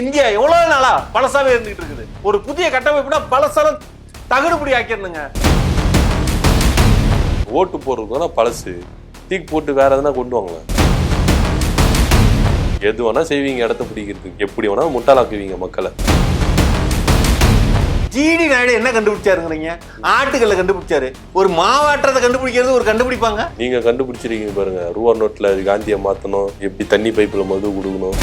India எவ்வளவு நாளா பழசாவே இருந்துட்டு இருக்குது. ஒரு புதிய கட்டமைப்புனா பழசால தகடுபடி ஆக்கிடணுங்க. ஓட்டு போடுறதுனா பழசு தூக்கி போட்டு வேற எதனா கொண்டு வாங்க. எது வேணா செய்வீங்க இடத்த பிடிக்கிறதுக்கு, எப்படி வேணா முட்டாளாக்குவீங்க மக்களை. ஜிடி நாயுடு என்ன கண்டுபிடிச்சாருங்கிறீங்க? ஆட்டுக்கல்ல கண்டுபிடிச்சாரு. ஒரு மாவாற்றத்தை கண்டுபிடிக்கிறது ஒரு கண்டுபிடிப்பாங்க. நீங்க கண்டுபிடிச்சிருக்கீங்க பாருங்க, ரூபா நோட்ல காந்தியை மாத்தணும், எப்படி தண்ணி பைப்புல மது கொடுக்கணும்.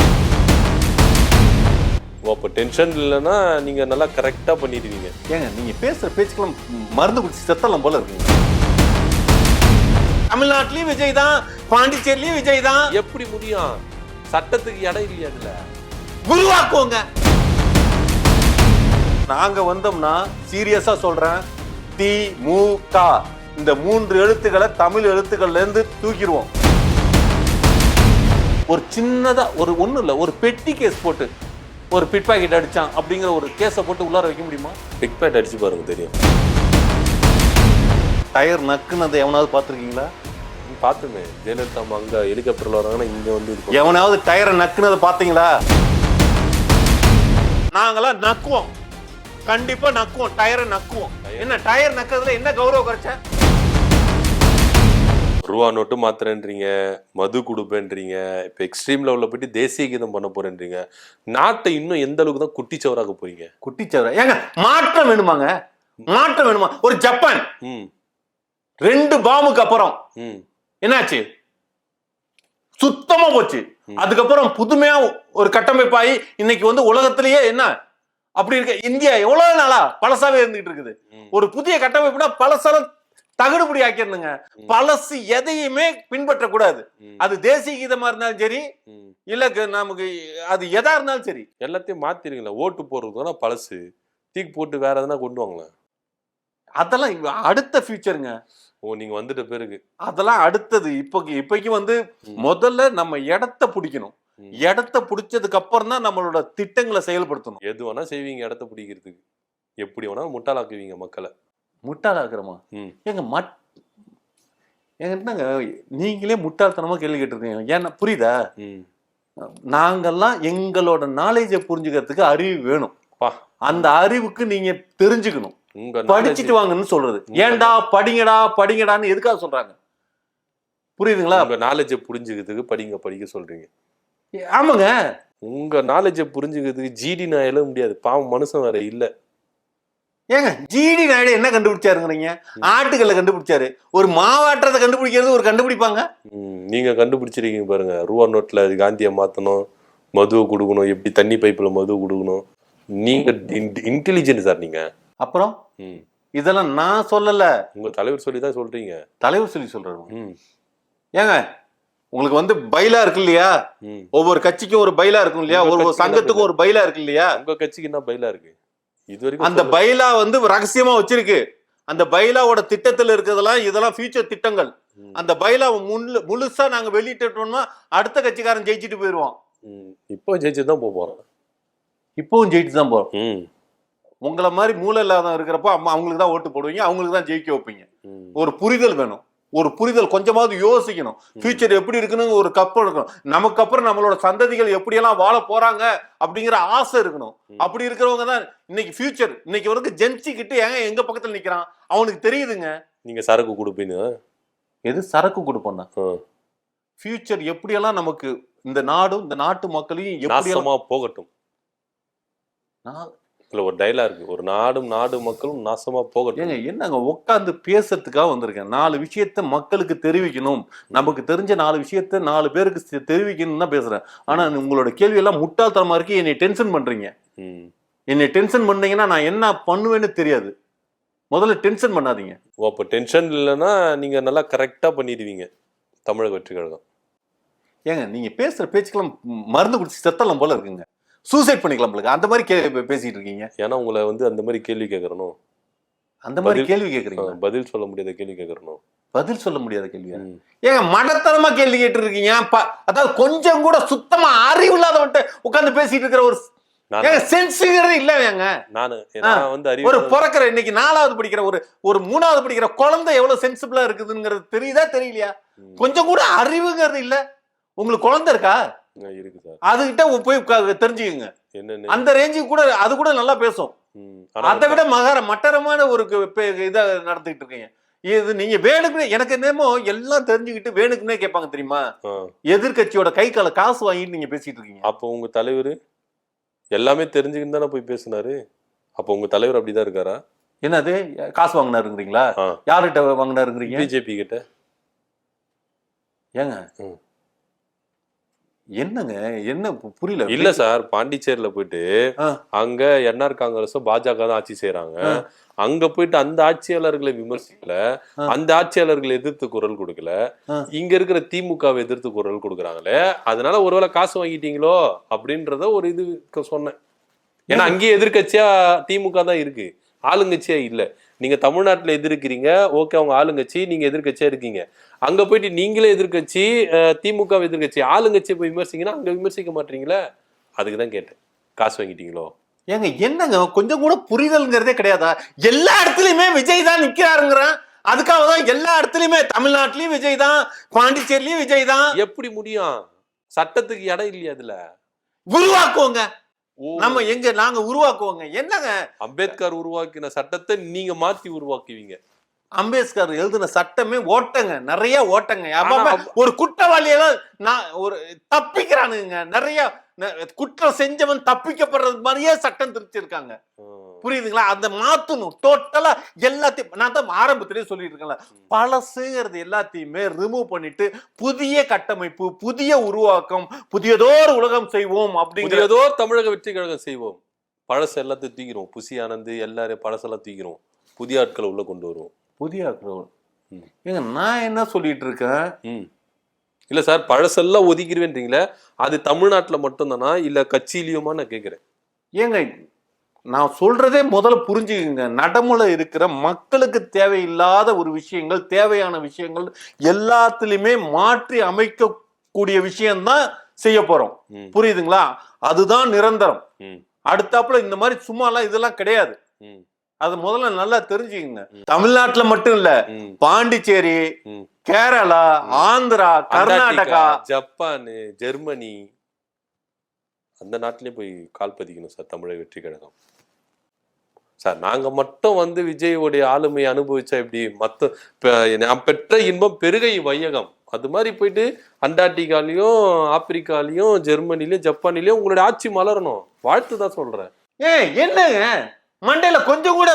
அப்போ டென்ஷன் இல்லைன்னா நீங்க நல்லா கரெக்டா பண்ணிடுவீங்க. ஏங்க நீங்க பேசுற பேச்சுக்கெல்லாம் மருந்து குடிச்சு செத்தலாம் போல இருக்குங்க. தமிழ்நாட்டிலயும் விஜய் தான், பாண்டிச்சேரியிலயும் விஜய் தான். எப்படி முடியும்? சட்டத்துக்கு இடம் இல்லையா இதுல? குருவாக்குவோங்க. நாங்க வந்தோம்னா சீரியஸா சொல்றேன், திமுக இந்த 3 எழுத்துக்களை தமிழ் எழுத்துக்கள்ல இருந்து தூக்கிடுவோம். ஒரு சின்னதா ஒரு ஒண்ணு இல்ல, ஒரு பெட்டி கேஸ் போட்டு ஒரு பிட் பாக்கெட் அடிச்சான் அப்படிங்கிற ஒரு கேஸை போட்டு உள்ளார வைக்க முடியுமா? பிக் பேட் அடிச்சு பாருங்க தெரியும். டயர் நக்குனதை எவனாவது பார்த்துருக்கீங்களா? பார்த்துமே ஜெயலலிதா அங்க ஹெலிகாப்டர்ல வராங்கன்னா இங்க வந்து எவனாவது டயரை நக்குனதை பார்த்தீங்களா? நாங்களாம் நக்குவோம், கண்டிப்பா நக்குவோம், டயரை நக்குவோம். என்ன டயர் நக்கிறதுல என்ன கௌரவ குறைச்ச? ரூபா நோட்டு மாத்திரன்றீங்க, மது கொடுப்பேன்றீங்க, இப்ப எக்ஸ்ட்ரீம் லெவல்ல போயிட்டு தேசிய கீதம் பண்ண போறேன்றீங்க. நாட்டை இன்னும் எந்த அளவுக்கு தான் குட்டிச்சவராக போறீங்க? குட்டிச்சவரா? ஏங்க மாற்றம் வேணுமாங்க? மாற்றம் வேணுமா? ஒரு ஜப்பான் 2 பாம்புக்கு அப்புறம் என்னாச்சு? சுத்தமா போச்சு. அதுக்கப்புறம் புதுமையா ஒரு கட்டமைப்பாயி இன்னைக்கு வந்து உலகத்திலேயே என்ன அப்படி இருக்க. இந்தியா எவ்வளவு நாளா பழசாவே இருந்துட்டு இருக்குது. ஒரு புதிய கட்டமைப்புனா பழசால தகடுபடி ஆக்கிடணுங்க. பழசு எதையுமே பின்பற்ற கூடாது. அது தேசிய கீதமா இருந்தாலும் சரி, இல்ல நமக்கு அது எதா இருந்தாலும் சரி, எல்லாத்தையும் மாத்திருங்களா. ஓட்டு போடுறதுனா பழசு தூக்கி போட்டு வேற எதனா கொண்டு வாங்க. அதெல்லாம் அடுத்த ஃபியூச்சருங்க. ஓ, நீங்க வந்துட்ட பிறகு அதெல்லாம் அடுத்தது. இப்போக்கு வந்து முதல்ல நம்ம இடத்த பிடிக்கணும். இடத்த பிடிச்சதுக்கு அப்புறம் தான் நம்மளோட திட்டங்களை செயல்படுத்தணும். எது வேணா செய்வீங்க இடத்த பிடிக்கிறதுக்கு, எப்படி வேணா முட்டாளாக்குவீங்க மக்களை. முட்டாளாக்குறமா? ஏங்க என்னங்க நீங்களே முட்டாள்தனமா கேள்வி கேட்டிருக்கீங்க. ஏன்னா புரியுதா? நாங்கெல்லாம் எங்களோட நாலேஜை புரிஞ்சுக்கிறதுக்கு அறிவு வேணும். அந்த அறிவுக்கு நீங்க தெரிஞ்சுக்கணும். படிச்சுட்டு வாங்கன்னு சொல்றது. ஏன்டா படிங்கடா படிங்கடான்னு எதுக்காக சொல்றாங்க? புரியுதுங்களா? உங்க நாலேஜை புரிஞ்சுக்கிறதுக்கு படிக்க சொல்றீங்க. ஆமாங்க, உங்க நாலேஜை புரிஞ்சுக்கிறதுக்கு ஜிடி நான் எழுத முடியாது. பாவம் மனுஷன் வேற இல்ல. ஏங்க ஜிடி நாயுடு என்ன கண்டுபிடிச்சாருங்கிறீங்க? ஆட்டுக்கல்ல கண்டுபிடிச்சாரு. ஒரு மாவாற்றத்தை கண்டுபிடிக்கிறது ஒரு கண்டுபிடிப்பாங்க. நீங்க கண்டுபிடிச்சிருக்கீங்க பாருங்க, ரூபா நோட்ல காந்தியை மாத்தணும், மதுவை கொடுக்கணும், எப்படி தண்ணி பைப்புல மது கொடுக்கணும். நீங்க இன்டெலிஜென்ட் சார் நீங்க. அப்புறம் இதெல்லாம் நான் சொல்லல, உங்க தலைவர் சொல்லிதான் சொல்றீங்க. தலைவர் சொல்லி சொல்றாரு. ஏங்க உங்களுக்கு வந்து பைலா இருக்கு இல்லையா? ஒவ்வொரு கட்சிக்கும் ஒரு பைலா இருக்கும் இல்லையா? ஒவ்வொரு சங்கத்துக்கும் ஒரு பைலா இருக்கு இல்லையா? உங்க கட்சிக்கு என்ன பைலா இருக்கு? இது வரைக்கும் அந்த பைலா வந்து ரகசியமா வச்சிருக்கு. அந்த பைலாவோட திட்டத்துல இருக்கிறதெல்லாம் இதெல்லாம் ஃபியூச்சர் திட்டங்கள். அந்த பைலா முழுசா நாங்க வெளியிட்டோம்னா அடுத்த கட்சிக்காரன் ஜெயிச்சுட்டு போயிருவான். இப்போ ஜெயிச்சு தான் போறோம். இப்பவும் ஜெயிச்சு தான் போறோம். உங்களை மாதிரி மூளை இல்லாத இருக்கிறப்ப அவங்களுக்கு தான் ஓட்டு போடுவீங்க, அவங்களுக்கு தான் ஜெயிக்க வைப்பீங்க. ஒரு புரிதல் வேணும். ஒரு புரிதல், கொஞ்சமாவது யோசிக்கணும். ஃபியூச்சர் எப்படி இருக்குன்னு ஒரு கப்பல் இருக்கணும். நமக்கு அப்புறம் நம்மளோட சந்ததிகள் எப்படியெல்லாம் வாழ போறாங்க அப்படிங்கிற ஆசை இருக்கணும். அப்படி இருக்கிறவங்க தான் இன்னைக்கு ஃபியூச்சர். இன்னைக்கு வரைக்கும் ஜென்சி கிட்ட எங்க பக்கத்துல நிக்கிறான் அவனுக்கு தெரியுதுங்க. நீங்க சரக்கு கொடுப்பீங்க. எது சரக்கு கொடுப்போம்னா ஃபியூச்சர் எப்படியெல்லாம் நமக்கு இந்த நாடும் இந்த நாட்டு மக்களையும் எப்படியெல்லாம் போகட்டும். இல்ல ஒரு டைலாக் இருக்கு, ஒரு நாடு மக்களும் நாசமா போகட்டும். என்னங்க உட்காந்து பேசுறதுக்காக வந்திருக்கேன். 4 விஷயத்த மக்களுக்கு தெரிவிக்கணும். நமக்கு தெரிஞ்ச 4 விஷயத்த 4 பேருக்கு தெரிவிக்கணும் தான் பேசுறேன். ஆனா உங்களோட கேள்வி எல்லாம் முட்டாள்தனமா இருக்கு. என்னை டென்ஷன் பண்றீங்க. என்னை டென்ஷன் பண்ணீங்கன்னா நான் என்ன பண்ணுவேன்னு தெரியாது. முதல்ல டென்ஷன் பண்ணாதீங்க. அப்ப டென்ஷன் இல்லைன்னா நீங்க நல்லா கரெக்டா பண்ணிடுவீங்க தமிழக வெற்றி கழகம். ஏங்க நீங்க பேசுற பேச்சுக்கெல்லாம் மருந்து குடிச்சு செத்தலாம் போல இருக்குங்க. சூசைட் பண்ணிக்கலாம் போல. அந்த மாதிரி பேசிட்டு இருக்கீங்க. ஏன்னா உங்களை வந்து அந்த மாதிரி கேள்வி கேட்கறணும். அந்த மாதிரி கேள்வி கேட்கறீங்க. பதில் சொல்ல முடியாத கேள்வி கேட்கறணும். பதில் சொல்ல முடியாத கேள்வியா? ஏங்க மடத்தனமா கேள்வி கேட்டு இருக்கீங்க. அதாவது கொஞ்சம் கூட சுத்தமா அறிவு இல்லாதவன்ட்டு உட்கார்ந்து பேசிட்டு இருக்கிற ஒரு சென்ஸுங்கிறது இல்லையாங்க? ஒரு பிறக்கிற இன்னைக்கு 4வது படிக்கிற ஒரு 3வது படிக்கிற குழந்தை எவ்வளவு சென்சிபிளா இருக்குதுங்கிறது தெரியுதா தெரியலையா? கொஞ்சம் கூட அறிவுங்கிறது இல்ல. உங்களுக்கு குழந்தை இருக்கா? இருக்கு சார். அதுகிட்ட போய் தெரிஞ்சுக்கங்க. என்னன்னு அந்த ரேஞ்சுக்கு கூட அது கூட நல்லா பேசும். அதை விட மட்டரமான ஒரு இதை நடத்திட்டு இருக்கீங்க. இது நீங்க வேணுக்குன்னு எனக்கு என்னமோ எல்லாம் தெரிஞ்சுக்கிட்டு வேணுக்குன்னே கேட்பாங்க தெரியுமா? எதிர்கட்சியோட கை காசு வாங்கிட்டு நீங்க பேசிட்டு இருக்கீங்க. அப்போ உங்க தலைவர் எல்லாமே தெரிஞ்சுக்கிட்டு தானே போய் பேசினாரு. அப்போ உங்க தலைவர் அப்படிதான் இருக்காரா? என்னது காசு வாங்கினாருங்கிறீங்களா? யார்கிட்ட வாங்கினாருங்கிறீங்க? பிஜேபி கிட்ட. ஏங்க என்னங்க என்ன புரியல. இல்ல சார், பாண்டிச்சேரியில போயிட்டு அங்க என்ஆர் காங்கிரஸ் பாஜக தான் ஆட்சி செய்யறாங்க. அங்க போயிட்டு அந்த ஆட்சியாளர்களை விமர்சிக்கல, அந்த ஆட்சியாளர்களை எதிர்த்து குரல் கொடுக்கல, இங்க இருக்கிற திமுகவை எதிர்த்து குரல் கொடுக்குறாங்களே, அதனால ஒருவேளை காசு வாங்கிட்டீங்களோ அப்படின்றத ஒரு இது சொன்னேன். ஏன்னா அங்கேயே எதிர்கட்சியா திமுக தான் இருக்கு, ஆளுங்கட்சியா இல்ல. நீங்க தமிழ்நாட்டுல எதிர்க்கிறீங்க, ஓகே, அவங்க ஆளுங்கட்சி, நீங்க எதிர்கட்சியா இருக்கீங்க. அங்க போயிட்டு நீங்களே எதிர்கட்சி, திமுக எதிர்கட்சி, ஆளுங்கட்சியை போய் விமர்சிங்கன்னா அங்க விமர்சிக்க மாட்டீங்களே, அதுக்குதான் கேட்டேன். காசு வாங்கிட்டீங்களோ? ஏங்க என்னங்க கொஞ்சம் கூட புரிதல்ங்கிறதே கிடையாதா? எல்லா இடத்துலயுமே விஜய் தான் நிக்கிறாருங்கிறேன். அதுக்காக தான் எல்லா இடத்துலயுமே தமிழ்நாட்டிலயும் விஜய் தான், பாண்டிச்சேரியிலயும் விஜய் தான். எப்படி முடியும்? சட்டத்துக்கு இடம் இல்லையா? அதுல உருவாக்குவோங்க நம்ம, நாங்க உருவாக்குவோங்க. என்னங்க அம்பேத்கர் உருவாக்கின சட்டத்தை நீங்க மாத்தி உருவாக்குவீங்க? அம்பேத்கர் எழுதின சட்டமே ஓட்டங்க, நிறைய ஓட்டங்க. ஒரு குற்றவாளியெல்லாம் நான் ஒரு தப்பிக்கிறானுங்க, நிறைய குற்றம் செஞ்சவன் தப்பிக்கப்படுறது மாதிரியே சட்டம் திருச்சிருக்காங்க. புரியுதுங்களா? அந்த மாத்தணும் டோட்டலா எல்லாத்தையும். நான் தான் ஆரம்பத்திலேயே சொல்லிட்டு இருக்கேன்ல, பழசுங்கிறது எல்லாத்தையுமே ரிமூவ் பண்ணிட்டு புதிய கட்டமைப்பு, புதிய உருவாக்கம், புதியதோர் உலகம் செய்வோம் அப்படிங்கிறதோர் தமிழக வெற்றி கழகம் செய்வோம். பழசு எல்லாத்தையும் தூக்கிறோம், புசி ஆனந்து எல்லாரும் பழசெல்லாம் தூக்கிறோம், புதிய ஆட்களை உள்ள கொண்டு வருவோம். புதிய ஆட்கள் ஏங்க நான் என்ன சொல்லிட்டு இருக்கேன்? இல்ல சார், பழசெல்லாம் ஒதுக்கிடுவேன்றீங்களே, அது தமிழ்நாட்டுல மட்டும் தானா இல்ல கட்சியிலயுமா நான் கேக்குறேன். ஏங்க நான் சொல்றதே முதல்ல புரிஞ்சுக்குங்க. நடைமுறை இருக்கிற மக்களுக்கு தேவையில்லாத ஒரு விஷயங்கள், தேவையான விஷயங்கள் எல்லாத்துலயுமே மாற்றி அமைக்கக்கூடிய விஷயம்தான் செய்ய போறோம். புரியுதுங்களா? அதுதான் நிரந்தரம். அடுத்தாப்புல இந்த மாதிரி சும்மா எல்லாம் இதெல்லாம் கிடையாது. அது முதல்ல நல்லா தெரிஞ்சுக்கங்க. தமிழ்நாட்டுல மட்டும் இல்ல, பாண்டிச்சேரி, கேரளா, ஆந்திரா, கர்நாடகா, ஜப்பான், ஜெர்மனி, அந்த நாட்டிலே போய் கால் பதிக்கணும் சார் தமிழக வெற்றி கழகம். சார் நாங்க மட்டும் வந்து விஜயோடைய ஆளுமையை அனுபவிச்சா எப்படி? நான் பெற்ற இன்பம் பெருகை வையகம், அது மாதிரி போயிட்டு அண்டார்டிகாலையும் ஆப்பிரிக்காலையும் ஜெர்மனிலையும் ஜப்பானிலையும் உங்களுடைய ஆட்சி மலரணும். வாழ்த்து தான் சொல்றேன். என்னங்க மண்டையில கொஞ்சம் கூட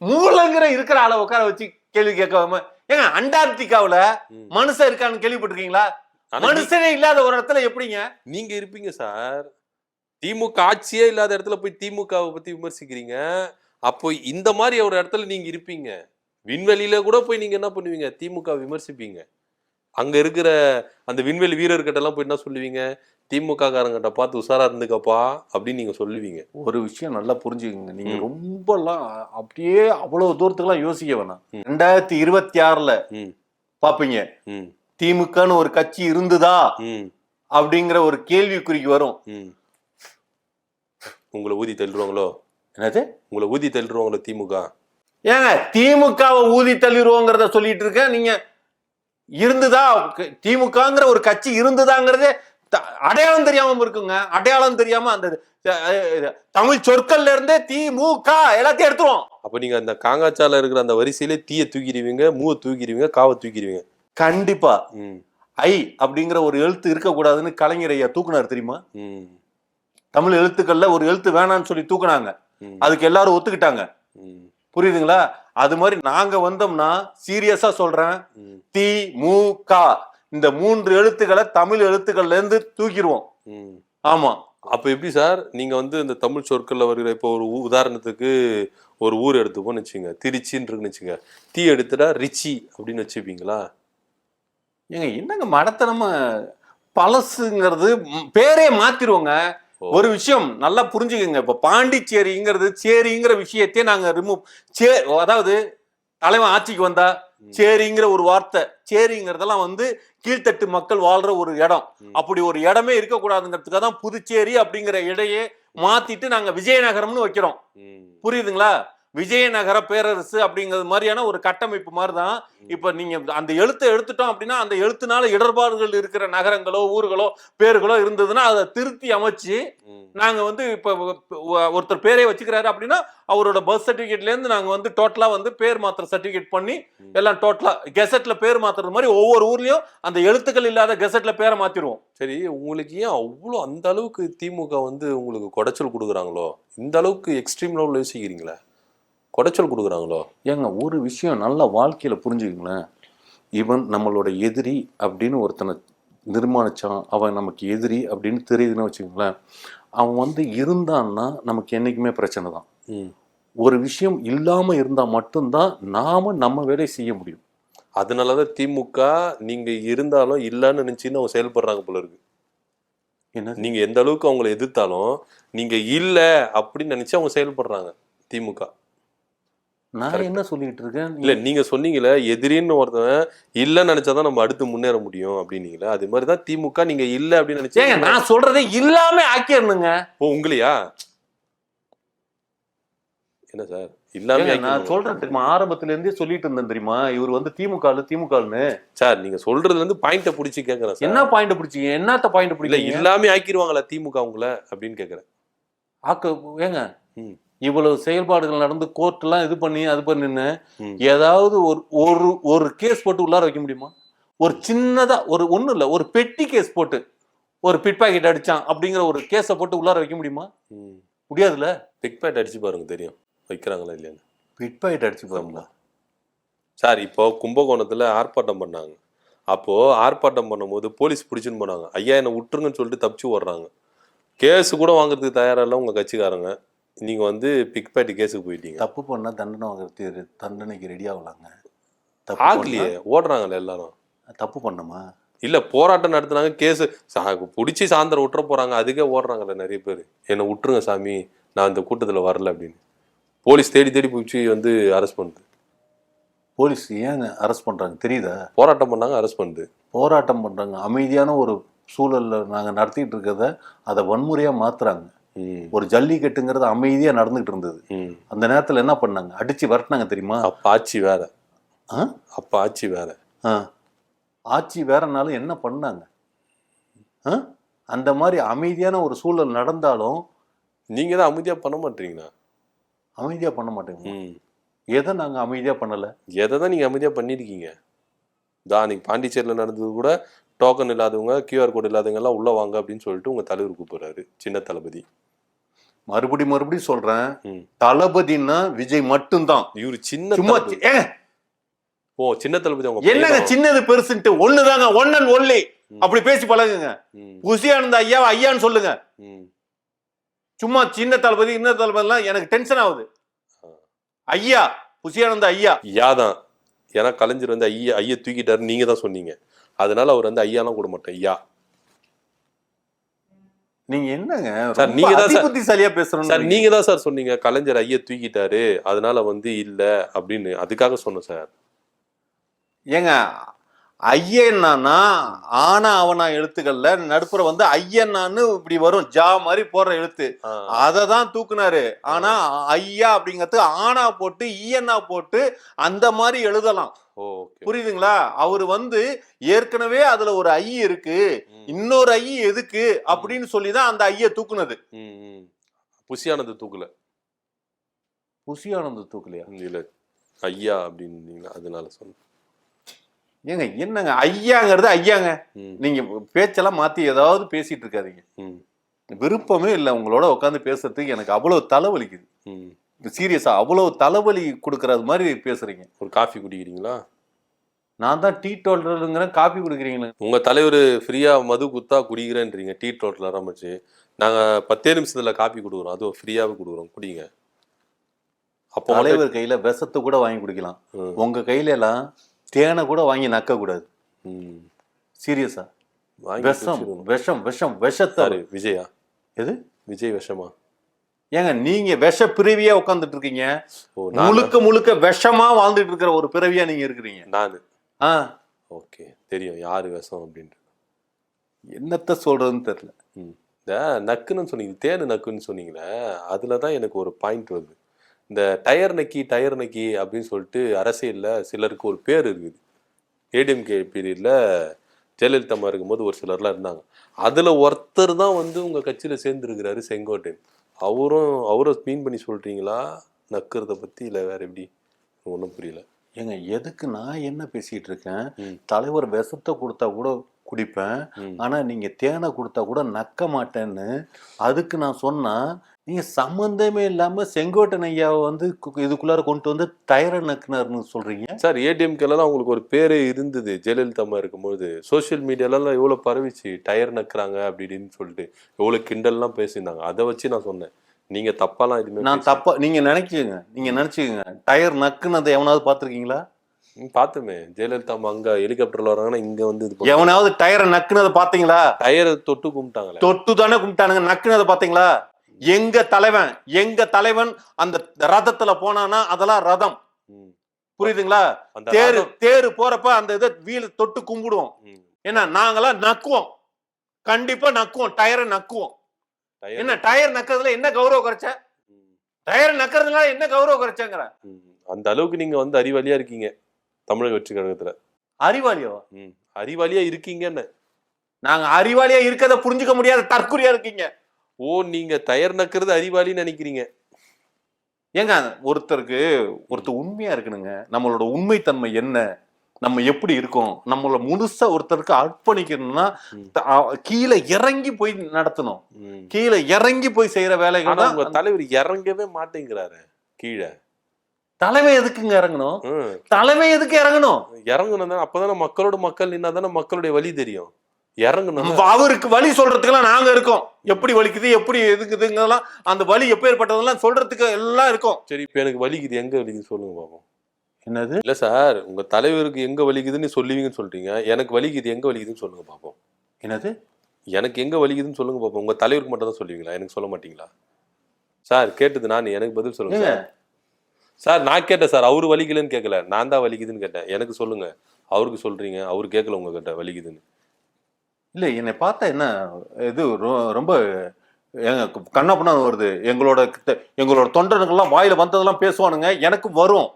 மூலங்கிற இருக்கிற ஆளை உட்கார வச்சு கேள்வி கேட்காம, ஏங்க அண்டார்டிகாவுல மனுஷன் இருக்கான்னு கேள்விப்பட்டிருக்கீங்களா? மனுஷனே இல்லாத ஒரு இடத்துல எப்படிங்க நீங்க இருப்பீங்க சார்? திமுக ஆட்சியே இல்லாத இடத்துல போய் திமுகவை பத்தி விமர்சிக்கிறீங்க. அப்போ இந்த மாதிரி ஒரு இடத்துல நீங்க இருப்பீங்க. விண்வெளியில கூட போய் நீங்க என்ன பண்ணுவீங்க? திமுக விமர்சிப்பீங்க. அங்க இருக்கிற அந்த விண்வெளி வீரர்கிட்ட எல்லாம் போய் என்ன சொல்லுவீங்க? திமுக காரங்கிட்ட பார்த்து உஷாரா இருந்துக்கப்பா அப்படின்னு நீங்க சொல்லுவீங்க. ஒரு விஷயம் நல்லா புரிஞ்சுக்கங்க, நீங்க ரொம்ப எல்லாம் அப்படியே அவ்வளவு தூரத்துக்குலாம் யோசிக்க வேணாம். 2026ல பாப்பீங்க திமுகன்னு ஒரு கட்சி இருந்துதா அப்படிங்கிற ஒரு கேள்விக்குறிக்கு வரும். உங்களை ஊதி தள்ளிடுவாங்களோ? என்னது உங்களை ஊதி தள்ளிடுவாங்களோ திமுக? ஏங்க திமுகவை ஊதி தள்ளிடுவோங்கிறத சொல்லிட்டு இருக்க நீங்க. இருந்துதா திமுகங்கிற ஒரு கட்சி இருந்துதாங்கிறதே அடையாளம் தெரியாம இருக்குங்க. அடையாளம் தெரியாம அந்த தமிழ் சொற்கள்ல இருந்தே திமுக எல்லாத்தையும் எடுத்துருவோம். அப்ப நீங்க அந்த காங்காச்சால இருக்கிற அந்த வரிசையிலே தீய தூக்கிடுவீங்க, மூவ தூக்கிடுவீங்க, காவை தூக்கிடுவீங்க. கண்டிப்பா. ஐ அப்படிங்கிற ஒரு எழுத்து இருக்கக்கூடாதுன்னு கலைஞர் ஐயா தூக்குனார் தெரியுமா? தமிழ் எழுத்துக்கள்ல ஒரு எழுத்து வேணான்னு சொல்லி தூக்குனாங்க. அதுக்கு எல்லாரும் ஒத்துக்கிட்டாங்க. புரியுதுங்களா? அது மாதிரி நாங்க வந்தோம்னா சீரியஸா சொல்றேன், திமுக இந்த 3 எழுத்துக்களை தமிழ் எழுத்துக்கள்ல இருந்து தூக்கிடுவோம். ஆமா. அப்ப எப்படி சார் நீங்க வந்து இந்த தமிழ் சொற்கள்ல வருகிற, இப்போ ஒரு உதாரணத்துக்கு ஒரு ஊர் எடுத்துப்போன்னு வச்சுங்க, திருச்சின்னு இருக்குன்னு வச்சுங்க, தீ எடுத்துட்டா ரிச்சி அப்படின்னு வச்சுப்பீங்களா? ஏங்க என்னங்க மடத்தனமா பழசுங்கிறது பேரே மாத்திருவோங்க. ஒரு விஷயம் நல்லா புரிஞ்சுக்கங்க. இப்ப பாண்டிச்சேரிங்கிறது சேரிங்கிற விஷயத்தையே நாங்க ரிமூவ், அதாவது தலைவன் ஆட்சிக்கு வந்தா சேரிங்கிற ஒரு வார்த்தை, சேரிங்கிறதெல்லாம் வந்து கீழ்த்தட்டு மக்கள் வாழ்ற ஒரு இடம். அப்படி ஒரு இடமே இருக்கக்கூடாதுங்கிறதுக்காக தான் புதுச்சேரி அப்படிங்கிற இடையே மாத்திட்டு நாங்க விஜயநகரம்னு வைக்கிறோம். புரியுதுங்களா? விஜயநகர பேரரசு அப்படிங்கிறது மாதிரியான ஒரு கட்டமைப்பு மாதிரி தான். இப்ப நீங்க அந்த எழுத்தை எடுத்துட்டோம் அப்படின்னா அந்த எழுத்துனால இடர்பாடுகள் இருக்கிற நகரங்களோ ஊர்களோ பேர்களோ இருந்ததுன்னா அதை திருத்தி அமைச்சு நாங்க வந்து இப்ப ஒருத்தர் பேரே வச்சுக்கிறாரு அப்படின்னா அவரோட பர்த் சர்டிபிகேட்ல இருந்து நாங்க வந்து டோட்டலா வந்து பேர் மாத்திர சர்டிபிகேட் பண்ணி எல்லாம் டோட்டலா கெசட்ல பேர் மாத்துறது மாதிரி ஒவ்வொரு ஊர்லயும் அந்த எழுத்துக்கள் இல்லாத கெசட்ல பேரை மாத்திடுவோம். சரி, உங்களுக்கு ஏன் அவ்வளோ அந்த அளவுக்கு திமுக வந்து உங்களுக்கு குடைச்சல் கொடுக்குறாங்களோ? இந்த அளவுக்கு எக்ஸ்ட்ரீம் லெவலில் யோசிக்கிறீங்களா? குடைச்சல் கொடுக்குறாங்களோ? ஏங்க ஒரு விஷயம் நல்லா வாழ்க்கையில புரிஞ்சுக்கங்களேன். இவன் நம்மளோட எதிரி அப்படின்னு ஒருத்தனை நிர்மாணிச்சான், அவன் நமக்கு எதிரி அப்படின்னு தெரியுதுன்னு வச்சுக்கோங்களேன். அவன் வந்து இருந்தான்னா நமக்கு என்னைக்குமே பிரச்சனை தான். ஒரு விஷயம் இல்லாம இருந்தா மட்டும்தான் நாம நம்ம வேலையை செய்ய முடியும். அதனாலதான் திமுக நீங்க இருந்தாலும் இல்லன்னு நினைச்சுன்னு அவங்க செயல்படுறாங்க போல இருக்கு. என்ன நீங்க எந்த அளவுக்கு அவங்களை எதிர்த்தாலும் நீங்க இல்ல அப்படின்னு நினைச்சு அவங்க செயல்படுறாங்க திமுக. நான் என்ன சொல்லிட்டு இருக்கேன்? இல்ல நீங்க சொன்னீங்களே எதிரின்னு ஒருத்தவன் இல்லன்னு நினைச்சாதான் நம்ம அடுத்து முன்னேற முடியும் அப்படின்னீங்களே, அது மாதிரிதான் திமுக நீங்க இல்ல அப்படின்னு நினைச்சு. நான் சொல்றதே இல்லாம ஆக்கிடணுங்க. ஓ உங்களையா? என்ன சார் இல்லாம? நான் சொல்றேன் தெரியுமா, ஆரம்பத்துல இருந்தே சொல்லிட்டு இருந்தேன் தெரியுமா, இவர் வந்து திமுகன்னு. சார் நீங்க சொல்றதுல இருந்து பாயிண்ட புடிச்சு கேக்குறேன். என்ன பாயிண்ட் பிடிச்சீங்க? என்னத்த பாயிண்ட் பிடிக்கல? இல்லாம ஆக்கிடுவாங்களா திமுக உங்களை அப்படின்னு கேக்குறேன். ஏங்க இவ்வளவு செயல்பாடுகள் நடந்து கோர்ட் எல்லாம் இது பண்ணி அது பண்ணின்னு ஏதாவது ஒரு கேஸ் போட்டு உள்ளார வைக்க முடியுமா? ஒரு சின்னதா ஒண்ணும் இல்ல, ஒரு பெட்டி கேஸ் போட்டு ஒரு பிட் பாக்கெட் அடிச்சான் அப்படிங்கிற ஒரு கேஸை போட்டு உள்ளார வைக்க முடியுமா? முடியாதுல்ல. பிக் பாக்கெட் அடிச்சு பாருங்க தெரியும் வைக்கிறாங்களா இல்லையான்னு. பிட் பாக்கெட் அடிச்சு பாருங்களா சார்? இப்போ கும்பகோணத்துல ஆர்ப்பாட்டம் பண்ணாங்க. அப்போ ஆர்ப்பாட்டம் பண்ணும்போது போலீஸ் பிடிச்சுன்னு போனாங்க. ஐயா என்ன விட்டுருங்கன்னு சொல்லிட்டு தப்பிச்சு ஓடுறாங்க. கேஸ் கூட வாங்குறதுக்கு தயாரா இல்ல உங்க கட்சிக்காரங்க. நீங்க வந்து பிக் பாக்கெட் கேஸுக்கு போயிட்டீங்க. தப்பு பண்ணா தண்டனை வாங்குறது தண்டனைக்கு ரெடி ஆகலாங்க. ஆகலையே, ஓடுறாங்கல்ல எல்லாரும். தப்பு பண்ணமா இல்ல போராட்டம் நடத்துனாங்க, கேஸ் பிடிச்சி சாயந்தரம் விட்டுற போறாங்க, அதுக்கே ஓடுறாங்கல்ல நிறைய பேர். என்னை விட்டுருங்க சாமி நான் இந்த கூட்டத்துல வரல அப்படின்னு. போலீஸ் தேடி தேடி பிடிச்சி வந்து அரெஸ்ட் பண்ணுது. போலீஸ் ஏன் அரெஸ்ட் பண்றாங்க தெரியுதா? போராட்டம் பண்ணாங்க, அரெஸ்ட் பண்ணுது. போராட்டம் பண்றாங்க, அமைதியான ஒரு சூழல்ல நாங்க நடத்திட்டு இருக்கிறத அதை வன்முறையா மாத்துறாங்க. ஒரு ஜல்லிக்கட்டுங்கிறது அமைதியா நடந்துகிட்டு இருந்தது. அந்த நேரத்துல என்ன பண்ணாங்க? அடிச்சு வரட்டினாங்க தெரியுமா? அப்ப ஆட்சி வேற. அப்ப ஆட்சி வேற. ஆட்சி வேறனாலும் என்ன பண்ணாங்க? அந்த மாதிரி அமைதியான ஒரு சூழல் நடந்தாலும் நீங்க தான் அமைதியா பண்ண மாட்டீங்களா? அமைதியா பண்ண மாட்டேங்க. எதை நாங்க அமைதியா பண்ணல? எதை தான் நீங்க அமைதியா பண்ணிருக்கீங்க? அன்னைக்கு பாண்டிச்சேரியில நடந்தது கூட டோக்கன் இல்லாதவங்க கியூஆர் கோட் இல்லாதவங்க எல்லாம் உள்ள வாங்க அப்படின்னு சொல்லிட்டு உங்க தலைவர் கூப்பிடுறாரு, சின்ன தளபதி. மறுபடியும் சொல்றேன், தளபதினா விஜய் மட்டும்தான். இவரு சின்ன ஓ சின்ன தளபதி. அவங்க என்னங்க சின்னது பெருசுன்ட்டு ஒண்ணுதாங்க, ஒன் அண்ட் ஒன்லி. அப்படி பேசி பழகுங்க. புசியானந்த ஐயா ஐயான்னு சொல்லுங்க. சும்மா சின்ன தளபதி இன்ன தளபதி எல்லாம் எனக்கு டென்ஷன் ஆகுது. ஐயா புசியானந்த ஐயா யாதான். ஏன்னா கலைஞர் வந்து ஐயா தூக்கிட்டாரு நீங்க தான் சொன்னீங்க. அதனால அவர் வந்து ஐயாலாம் கூட மாட்டேன் ஐயா. நீங்க என்னங்க சார் நீங்க தான் புத்திசாலியா பேசுறோம் சார். நீங்க தான் சார் சொன்னீங்க கலைஞர் ஐயா தூக்கிட்டாரு அதனால வந்து இல்ல அப்படின்னு. அதுக்காக சொன்னேன் சார். ஏங்க ஐயன்னானா ஆனா அவனா எழுத்துக்கள்ல நடுப்புற வந்து ஐயன்னான்னு இப்படி வரும், ஜா மாதிரி போடுற எழுத்து, அததான் தூக்குனாரு. ஆனா ஐயா அப்படிங்கிறது ஆனா போட்டு ஈயன்னா போட்டு அந்த மாதிரி எழுதலாம். புரியுதுங்களா? அவரு வந்து ஏற்கனவே அதுல ஒரு ஐ இருக்கு, இன்னொரு ஐ எதுக்கு அப்படின்னு சொல்லிதான் அந்த ஐய தூக்குனது. புசியானது தூக்கல. புசியானது தூக்கலையா? இல்ல ஐயா அப்படின்னு அதனால சொன்ன. ஏங்க என்னங்க ஐயாங்கிறது ஐயாங்க. நீங்க பேச்செல்லாம் மாத்தி ஏதாவது பேசிட்டு இருக்காதீங்க. விருப்பமே இல்லை உங்களோட உட்காந்து பேசுறதுக்கு. எனக்கு அவ்வளவு தலைவலிக்குது. சீரியஸா அவ்வளவு தலைவலி கொடுக்கறது மாதிரி பேசுறீங்க. ஒரு காஃபி குடிக்கிறீங்களா? நான் தான் டீ டோட்டலுங்கிறேன், காஃபி குடிக்கிறீங்களா? உங்க தலைவர் ஃப்ரீயா மது குத்தா குடிக்கிறேன்றீங்க. டீ டோட்டல் ஆரம்பிச்சு நாங்க 10 நிமிஷத்துல காஃபி கொடுக்குறோம், அதுவும் ஃப்ரீயாவே கொடுக்குறோம், குடிங்க. அப்போ தலைவர் கையில விஷத்தை கூட வாங்கி குடிக்கலாம், உங்க கையில எல்லாம் தேனை கூட வாங்கி நக்க கூடாது. சீரியஸா விஷம் விஷம் விஷம் விஷத்தாரு. விஜயா? எது விஜய் விஷமா? ஏங்க நீங்க விஷ பிறவியா உட்காந்துட்டு இருக்கீங்க. முழுக்க முழுக்க விஷமா வாழ்ந்துட்டு இருக்கிற ஒரு பிறவியா நீங்க இருக்கிறீங்க. நானு ஓகே தெரியும் யாரு விஷம் அப்படின்ட்டு. என்னத்த சொல்றதுன்னு தெரியல. இந்த நக்குன்னு சொன்னீங்க, தேனு நக்குன்னு சொன்னீங்களே, அதுலதான் எனக்கு ஒரு பாயிண்ட் வருது. இந்த டயர் நக்கி அப்படின்னு சொல்லிட்டு அரசியல்ல சிலருக்கு ஒரு பேர் இருக்குது. ஏடிஎம்கே பீரியட்ல ஜெயலலிதா அம்மா இருக்கும்போது ஒரு சிலர்லாம் இருந்தாங்க. அதுல ஒருத்தர் தான் வந்து உங்க கட்சியில சேர்ந்துருக்கிறாரு செங்கோட்டையன். அவரை மீன் பண்ணி சொல்றீங்களா நக்கிறத பத்தி, இல்ல வேற எப்படி? ஒன்றும் புரியல. ஏங்க எதுக்கு நான் என்ன பேசிட்டு இருக்கேன்? தலைவர் விஷத்தை கொடுத்தா கூட குடிப்பேன், ஆனா நீங்க தேனை கொடுத்தா கூட நக்க மாட்டேன்னு அதுக்கு நான் சொன்னா, நீங்க சம்பந்தமே இல்லாம செங்கோட்டையன் ஐயாவை வந்து இதுக்குள்ளார கொண்டு வந்து டயரை நக்குனாருன்னு சொல்றீங்க. சார், ஏடிஎம்கேலாம் உங்களுக்கு ஒரு பேரே இருந்தது ஜெயலலிதா அம்மா இருக்கும்போது. சோசியல் மீடியாலாம் எவ்வளவு பரவிச்சு, டயர் நக்குறாங்க அப்படி இப்படின்னு சொல்லிட்டு எவ்வளவு கிண்டல்லாம் பேசியிருந்தாங்க. அதை வச்சு நான் சொன்னேன். நீங்க தப்பாலாம் எதுவுமே நான் தப்பா நீங்க நினைச்சுக்கங்க. டயர் நக்குனதை எவனாவது பாத்திருக்கீங்களா? பாத்துமே. ஜெயலலிதா அம்மா அங்க ஹெலிகாப்டர்ல வராங்கன்னா இங்க வந்து இது எவனாவது டயரை நக்குனதை பாத்தீங்களா? டயரை தொட்டு கும்பிட்டாங்களே. தொட்டு தானே கும்பிட்டானுங்க. நக்குனதை பாத்தீங்களா? எங்க தலைவன் அந்த ரதத்துல போனானா அதெல்லாம் ரதம். புரியுதுங்களா? தேரு போறப்ப அந்த இதை வீல தொட்டு கும்பிடுவோம். ஏன்னா நாங்கெல்லாம் நக்குவோம், கண்டிப்பா நக்குவோம், டயரை நக்குவோம். என்ன டயர் நக்கிறதுல என்ன கௌரவம் குறைச்ச? டயர் நக்கிறதுனால என்ன கௌரவம் குறைச்சங்கிற? அந்த அளவுக்கு நீங்க வந்து அறிவாளியா இருக்கீங்க தமிழக வெற்றி கழகத்துல. அறிவாளியோ? அறிவாளியா இருக்கீங்கன்னு. நாங்க அறிவாளியா இருக்கத புரிஞ்சுக்க முடியாத தற்குறியா இருக்கீங்க. ஓ, நீங்க டயர் நக்கிறது அறிவாளின்னு நினைக்கிறீங்க. ஏங்க ஒருத்தர் உண்மையா இருக்கணுங்க. நம்மளோட உண்மைத்தன்மை என்ன, நம்ம எப்படி இருக்கோம், நம்மள முழுசா ஒருத்தருக்கு அர்ப்பணிக்கணும்னா கீழே இறங்கி போய் நடத்தணும். கீழே இறங்கி போய் செய்யற வேலைகள் தான். உங்க தலைவர் இறங்கவே மாட்டேங்கிறாரு கீழே. தலைமை எதுக்குங்க இறங்கணும்? தலைமை எதுக்கு இறங்கணும்? இறங்கணும் தான். அப்பதானே மக்கள் நின்னா தானே மக்களுடைய வழி தெரியும். இறங்கணும். அவருக்கு வழி சொல்றதுக்கெல்லாம் நாங்க இருக்கோம். எப்படி வலிக்குது, எப்படி எதுக்குதுங்கெல்லாம், அந்த வலி எப்பேற்பட்டதெல்லாம் சொல்றதுக்கு எல்லாம் இருக்கும். சரி, இப்ப எனக்கு வலிக்குது, எங்க வலிக்குது சொல்லுங்க பாப்போம். என்னது? இல்ல சார், உங்க தலைவருக்கு எங்க வலிக்குதுன்னு சொல்லுவீங்கன்னு சொல்றீங்க. எனக்கு வலிக்குது, எங்க வலிக்குதுன்னு சொல்லுங்க பாப்போம். என்னது? எனக்கு எங்க வலிக்குதுன்னு சொல்லுங்க பாப்போம். உங்க தலைவருக்கு மட்டும் தான் சொல்லுவீங்களா? எனக்கு சொல்ல மாட்டீங்களா? சார், கேட்டது நான், எனக்கு பதில் சொல்லுங்க சார். சார், நான் கேட்டேன் சார், அவரு வலிக்கலன்னு கேட்கல, நான் தான் வலிக்குதுன்னு கேட்டேன். எனக்கு சொல்லுங்க. அவருக்கு சொல்றீங்க, அவரு கேட்கல உங்ககிட்ட வலிக்குதுன்னு. இல்ல, என்னை பார்த்தா என்ன இது ரொம்ப கண்ணாப்புனா வருது. எங்களோட தொண்டர்கள்லாம் வாயில வந்ததெல்லாம் பேசுவானுங்க, எனக்கு வரும்.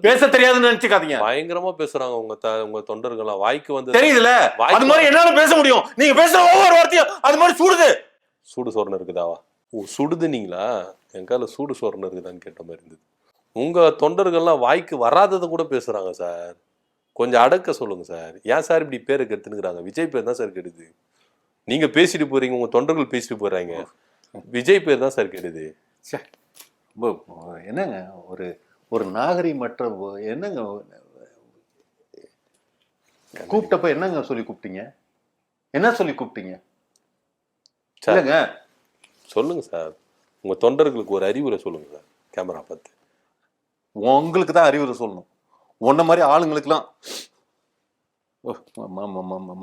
பேச தெரியாதுன்னு நினைச்சுக்காதீங்க. பயங்கரமா பேசுறாங்க உங்க தொண்டர்கள்லாம். வாய்க்கு வந்து தெரியுதுல, அது மாதிரி என்னால பேச முடியும். நீங்க பேசுற ஒவ்வொரு வார்த்தையும் அது மாதிரி சுடுது. சூடு சோறுன்னு இருக்குதாவா? சுடுதுனீங்களா? என் கால சூடு சோறுன்னு இருக்குதான்னு கேட்ட மாதிரி இருந்தது. உங்க தொண்டர்கள்லாம் வாய்க்கு வராததை கூட பேசுறாங்க சார். கொஞ்சம் அடக்க சொல்லுங்க சார். ஏன் சார் இப்படி பேரை கெடுத்துனுக்குறாங்க? விஜய் பேர் தான் சார் கெடுது. நீங்க பேசிட்டு போறீங்க, உங்க தொண்டர்கள் பேசிட்டு போறாங்க. விஜய் பேர் தான் சார் கெடுது. என்னங்க ஒரு நாகரிகமற்ற என்னங்க கூப்பிட்டப்ப என்னங்க சொல்லி கூப்பிட்டீங்க? என்ன சொல்லி கூப்பிட்டீங்க? இல்லங்க, சொல்லுங்க சார். உங்க தொண்டர்களுக்கு ஒரு அறிவுரை சொல்லுங்க சார். கேமரா பார்த்து. உங்களுக்கு தான் அறிவுரை சொல்லணும். உன்ன மாதிரி ஆளுங்களுக்குலாம்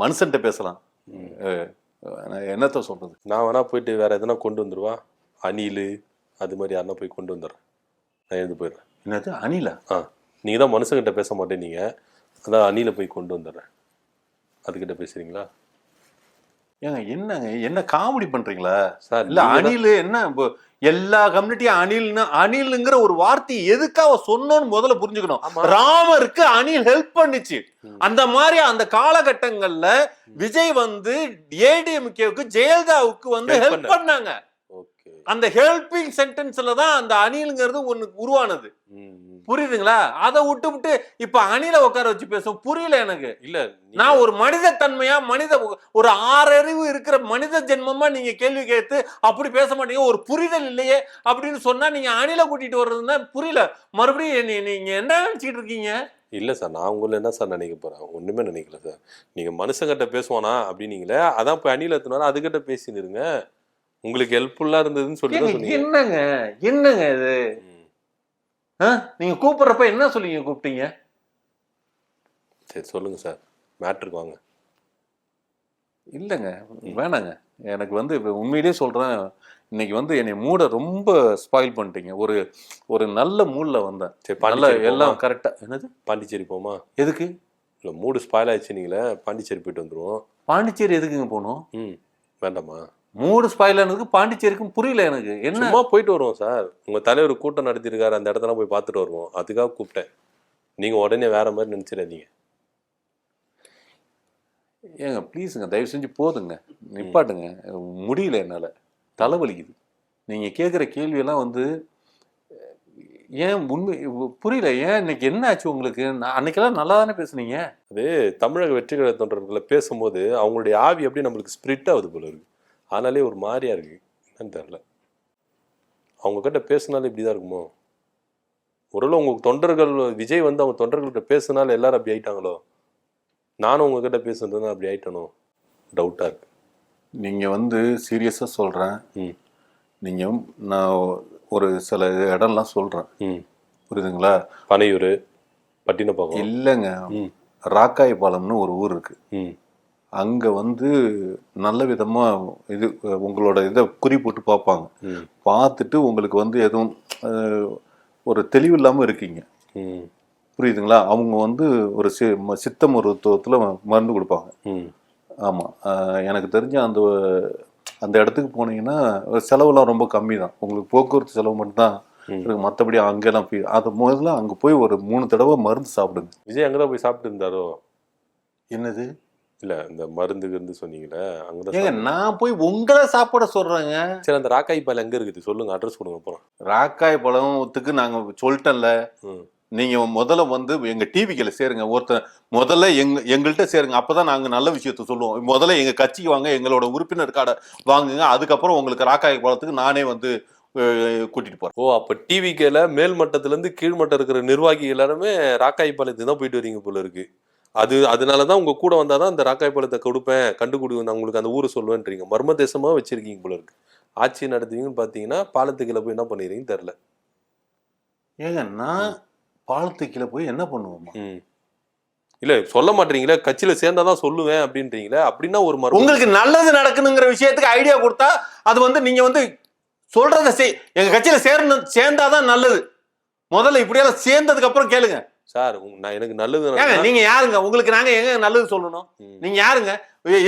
மனுஷன்ட்ட பேசலாம். என்னத்த சொல்றது? நான் வேணா போயிட்டு வேற எதனா கொண்டு வந்துருவா, அணில் அது மாதிரி யாருன்னா போய் கொண்டு வந்துடுறேன். நான் எழுந்து போயிடுறேன். என்னது அணிலா? நீங்க தான் மனுஷங்கிட்ட பேச மாட்டேன்னீங்க, அதான் அணில போய் கொண்டு வந்துடுறேன். அதுக்கிட்ட பேசுறீங்களா? ஏங்க என்னங்க, என்ன காமெடி பண்றீங்களா சார்? இல்ல அணில் என்ன எல்லா கம்யூனிட்டியும் அணிலுங்கிற ஒரு வார்த்தை எதுக்காக சொன்னோன்னு முதல்ல புரிஞ்சுக்கணும். ராமருக்கு அணில் ஹெல்ப் பண்ணுச்சு. அந்த மாதிரி அந்த காலகட்டங்கள்ல விஜய் வந்து ஏடிஎம்கேவுக்கு ஜெயலலிதாவுக்கு வந்து ஹெல்ப் பண்ணாங்க. அந்த ஹெல்பிங் சென்டென்ஸ்ல தான் அந்த அணில்ங்கிறது ஒண்ணு உருவானது. புரியுதுங்களா? அதை விட்டு இப்ப அணில உட்கார வச்சு பேசும் புரியல எனக்கு. இல்ல, நான் ஒரு மனித தன்மையா ஒரு ஆறறிவு இருக்கிற மனித ஜென்மமா நீங்க கேள்வி கேட்டு அப்படி பேச மாட்டீங்க. ஒரு புரிதல் இல்லையே அப்படின்னு சொன்னா நீங்க அணில கூட்டிட்டு வர்றதுன்னா புரியல. மறுபடியும் நீங்க என்ன நினைச்சிட்டு இருக்கீங்க? இல்ல சார், நான் உங்களை என்ன சார் நினைக்க போறேன்? ஒண்ணுமே நினைக்கல சார். நீங்க மனுஷங்கிட்ட பேசுவானா அப்படின்னீங்களே, அதான் இப்ப அணில எத்தினாலும் அதுகிட்ட பேசினிருங்க. உங்களுக்கு ஹெல்ப்ஃபுல்லா இருந்ததுன்னு சொல்லி. என்னங்க இது? நீங்க கூப்பிடுறப்ப என்ன சொல்லிங்க கூப்பிட்டீங்க? சரி சொல்லுங்க சார், மேட்ருக்கு வாங்க. இல்லைங்க, வேணாங்க. எனக்கு வந்து உண்மையிலேயே சொல்றேன், இன்னைக்கு வந்து என்னை மூட ரொம்ப ஸ்பாயில் பண்ணிட்டீங்க. ஒரு நல்ல மூட்ல வந்தேன். சரி, எல்லாம் கரெக்டா. என்னது பாண்டிச்சேரி போமா? எதுக்கு? இல்ல, மூடு ஸ்பாயில் ஆயிடுச்சு. நீங்களே பாண்டிச்சேரி போயிட்டு வந்துருவோம். பாண்டிச்சேரி எதுக்குங்க போகணும்? வேண்டாமா? மூடு ஸ்பாயிலானதுக்கு பாண்டிச்சேரிக்கும் புரியல எனக்கு. என்ன சும்மா போயிட்டு வருவோம் சார். உங்க தலைவர் கூட்டம் நடத்திருக்காரு, அந்த இடத்துல போய் பார்த்துட்டு வருவோம். அதுக்காக கூப்பிட்டேன். நீங்க உடனே வேற மாதிரி நினைச்சிடாதீங்க. ஏங்க ப்ளீஸுங்க, தயவு செஞ்சு போதுங்க, நிப்பாட்டுங்க. முடியல, என்னால் தலைவலிக்குது. நீங்க கேட்குற கேள்வியெல்லாம் வந்து ஏன் உண்மை புரியல. ஏன் இன்னைக்கு என்ன ஆச்சு உங்களுக்கு? அன்னைக்கெல்லாம் நல்லா தானே பேசுனீங்க. அது தமிழக வெற்றி கழக தொண்டர்களை பேசும்போது அவங்களுடைய ஆவி எப்படி நம்மளுக்கு ஸ்பிரிட் ஆகுது போல இருக்கு. அதனாலே ஒரு மாதிரியா இருக்கு. என்னன்னு தெரியல. அவங்க கிட்ட பேசினாலே இப்படிதான் இருக்குமோ? ஒருவேளை உங்க தொண்டர்கள் விஜய் வந்து அவங்க தொண்டர்கள்கிட்ட பேசினால எல்லாரும் அப்படி ஆயிட்டாங்களோ? நானும் உங்ககிட்ட பேசுறது அப்படி ஆயிட்டனோ? டவுட்டா இருக்கு. நீங்க வந்து சீரியஸா சொல்றேன். நீங்க நான் ஒரு சில இடம்லாம் சொல்றேன், புரியுதுங்களா? பனையூர், பட்டினப்பாக்கம் இல்லைங்க, ராக்காயபாலம்னு ஒரு ஊர் இருக்கு. அங்க வந்து நல்ல விதமா இது உங்களோட இதை குறி போட்டு பார்ப்பாங்க. பார்த்துட்டு உங்களுக்கு வந்து எதுவும் ஒரு தெளிவு இல்லாம இருக்கீங்க, புரியுதுங்களா? அவங்க வந்து ஒரு சித்த மருத்துவத்துல மருந்து கொடுப்பாங்க. ஆமா, எனக்கு தெரிஞ்ச அந்த அந்த இடத்துக்கு போனீங்கன்னா செலவுலாம் ரொம்ப கம்மி தான். உங்களுக்கு போக்குவரத்து செலவு மட்டும்தான் இருக்கு. மற்றபடி அங்கெல்லாம் போய் அது முதல்ல அங்கே போய் ஒரு 3 தடவை மருந்து சாப்பிடுங்க. விஜய் அங்கதான் போய் சாப்பிட்டு இருந்தாரோ? என்னது? இல்ல இந்த மருந்துக்கு இருந்து சொன்னீங்களே அங்கதான். ஏங்க நான் போய் உங்களை சாப்பிட சொல்றேங்க. சரி, அந்த ராக்காய் பால் எங்க இருக்குது சொல்லுங்க, அட்ரஸ் கொடுங்க. அப்புறம் ராக்காய் பழத்துக்கு நாங்க சொல்லிட்டோம்ல. நீங்க முதல்ல வந்து எங்க டிவிக்கில சேருங்க. ஒருத்தர் முதல்ல எங்கள்கிட்ட சேருங்க. அப்பதான் நாங்க நல்ல விஷயத்த சொல்லுவோம். முதல்ல எங்க கட்சிக்கு வாங்க, எங்களோட உறுப்பினர் கார்டை வாங்குங்க. அதுக்கப்புறம் உங்களுக்கு ராக்காய் பழத்துக்கு நானே வந்து கூட்டிட்டு போறேன். ஓ, அப்ப டிவிக்கில மேல் மட்டத்துல இருந்து கீழ்மட்டம் இருக்கிற நிர்வாகி எல்லாருமே ராக்காய் பாலத்துக்கு தான் போயிட்டு வரீங்க போல இருக்கு. அதனாலதான் உங்க கூட வந்தாதான் அந்த ராக்காய் பழத்தை கொடுப்பேன், கண்டுபிடி நான் உங்களுக்கு அந்த ஊரை சொல்லுவேன்றீங்க. மர்ம தேசமா வச்சிருக்கீங்க போல இருக்கு. ஆட்சி நடத்துவீங்கன்னு பாத்தீங்கன்னா பாலத்துக்குள்ள போய் என்ன பண்ணிடுறீங்கன்னு தெரியல. ஏங்க நான் பாலத்துக்குள்ள போய் என்ன பண்ணுவோமா? இல்ல சொல்ல மாட்டீங்களே, கட்சியில சேர்ந்தாதான் சொல்லுவேன் அப்படின்றீங்களே. அப்படின்னா ஒரு உங்களுக்கு நல்லது நடக்கணுங்கிற விஷயத்துக்கு ஐடியா கொடுத்தா அது வந்து நீங்க வந்து சொல்றத எங்க கட்சியில சேர்ந்தாதான் நல்லது. முதல்ல இப்படியெல்லாம் சேர்ந்ததுக்கு அப்புறம் கேளுங்க சார். நான் எனக்கு நல்லது நீங்க யாருங்க? உங்களுக்கு நாங்க எங்க நல்லது சொல்லணும்? நீங்க யாருங்க?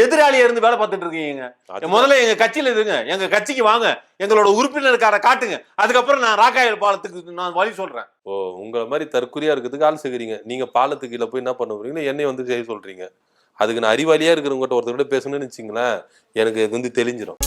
எதிராளியா இருந்து வேலை பார்த்துட்டு இருக்கீங்க. முதல்ல எங்க கட்சியில இருங்க, எங்க கட்சிக்கு வாங்க, எங்களோட உறுப்பினருக்கார காட்டுங்க. அதுக்கப்புறம் நான் ராக்காயல் பாலத்துக்கு நான் வழி சொல்றேன். ஓ, உங்களை மாதிரி தற்குறியா இருக்கிறதுக்கு ஆள் சேர்க்குறீங்க. நீங்க பாலத்துக்கு கீழே போய் என்ன பண்ண போறீங்க? என்னை வந்து செய்ய சொல்றீங்க. அதுக்கு நான் அறிவாளியா இருக்கிறவங்ககிட்ட ஒருத்தர் பேசணும்னு வச்சுங்களேன், எனக்கு இது வந்து தெளிஞ்சிடும்.